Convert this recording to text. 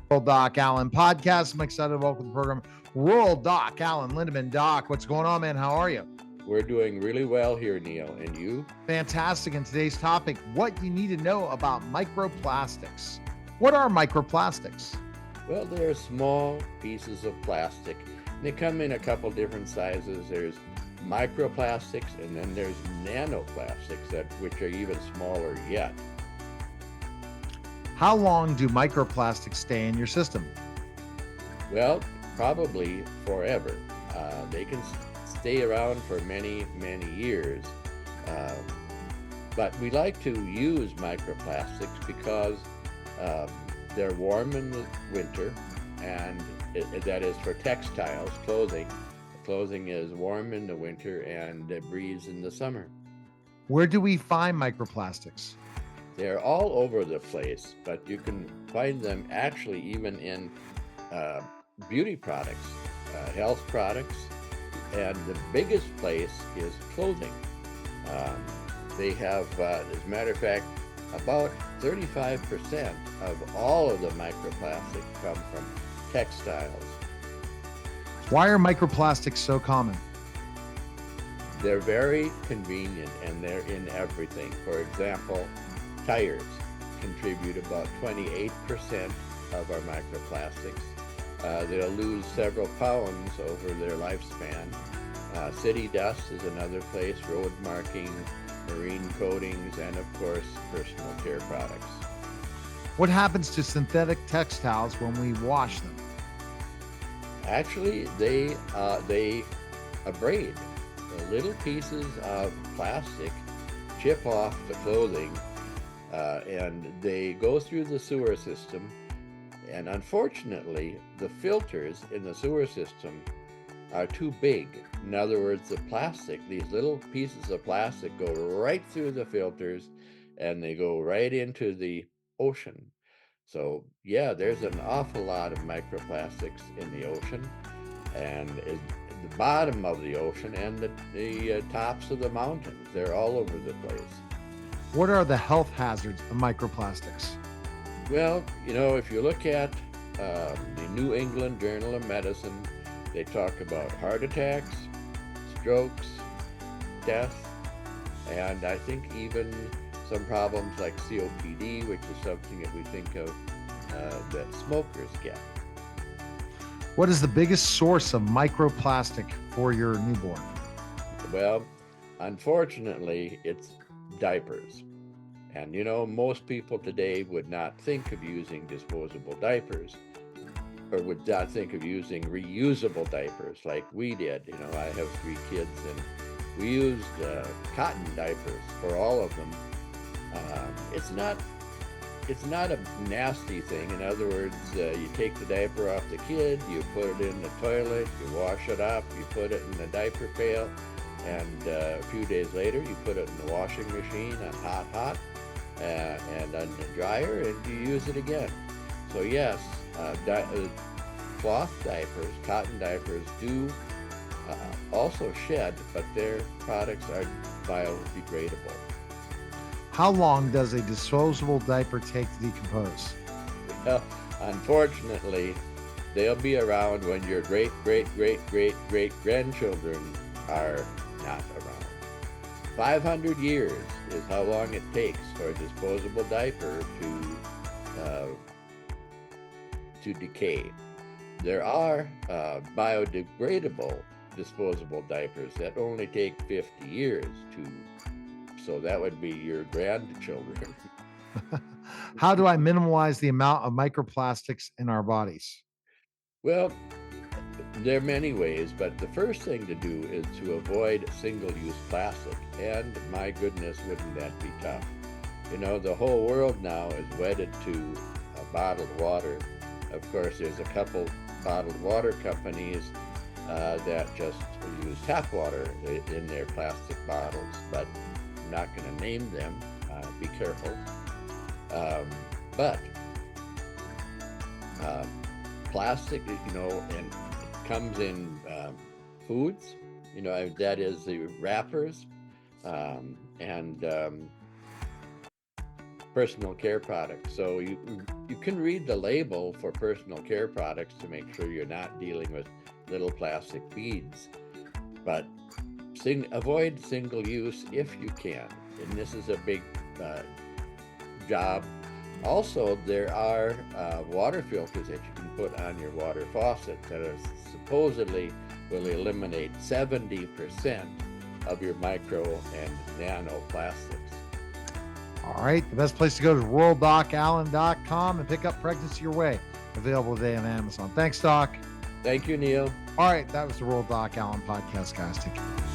World Doc Allen podcast. I'm excited to welcome to the program World Doc Allen Lindemann. Doc, what's going on, man? How are you? We're doing really well here, Neil. And you? Fantastic. And today's topic, what you need to know about microplastics. What are microplastics? Well, they're small pieces of plastic. They come in a couple different sizes. There's microplastics, and then there's nanoplastics, which are even smaller yet. How long do microplastics stay in your system? Well, probably forever. They can stay around for many, many years. But we like to use microplastics because they're warm in the winter, and that is for textiles, clothing. Clothing is warm in the winter and it breathes in the summer. Where do we find microplastics? They're all over the place, but you can find them actually even in beauty products, health products, and the biggest place is clothing. They have, as a matter of fact, about 35% of all of the microplastics come from textiles. Why are microplastics so common? They're very convenient and they're in everything. For example, tires contribute about 28% of our microplastics. They'll lose several pounds over their lifespan. City dust is another place, road marking, marine coatings, and of course, personal care products. What happens to synthetic textiles when we wash them? Actually, they abrade. The little pieces of plastic chip off the clothing, and they go through the sewer system. And unfortunately, the filters in the sewer system are too big. In other words, the plastic, these little pieces of plastic go right through the filters and they go right into the ocean. So yeah, there's an awful lot of microplastics in the ocean, and at the bottom of the ocean and the tops of the mountains. They're all over the place. What are the health hazards of microplastics? Well, if you look at the New England Journal of Medicine, they talk about heart attacks, strokes, death, and I think even some problems like COPD, which is something that we think of that smokers get. What is the biggest source of microplastic for your newborn? Well, unfortunately, it's diapers. And most people today would not think of using disposable diapers, or would not think of using reusable diapers like we did. I have 3 kids, and we used cotton diapers for all of them. It's not a nasty thing. In other words, you take the diaper off the kid, you put it in the toilet, you wash it up, you put it in the diaper pail, and a few days later you put it in the washing machine on hot, and on the dryer, and you use it again. So yes, cloth diapers, cotton diapers do also shed, but their products are biodegradable. How long does a disposable diaper take to decompose? Well, unfortunately, they'll be around when your great-great-great-great-grandchildren are not around. 500 years is how long it takes for a disposable diaper to decay. There are biodegradable disposable diapers that only take 50 years so that would be your grandchildren. How do I minimize the amount of microplastics in our bodies? Well, there are many ways, but the first thing to do is to avoid single-use plastic. And my goodness, wouldn't that be tough? The whole world now is wedded to bottled water. Of course, there's a couple bottled water companies that just use tap water in their plastic bottles, but I'm not going to name them. Be careful. But plastic, and it comes in foods, that is the wrappers, and personal care products. So you can read the label for personal care products to make sure you're not dealing with little plastic beads, but avoid single use if you can. And this is a big job. Also, there are water filters that you can put on your water faucet that are supposedly will eliminate 70% of your micro and nano plastics. All right. The best place to go is ruraldocallen.com and pick up Pregnancy Your Way. Available today on Amazon. Thanks, Doc. Thank you, Neil. All right. That was the Rural Doc Allen podcast, guys. Take care.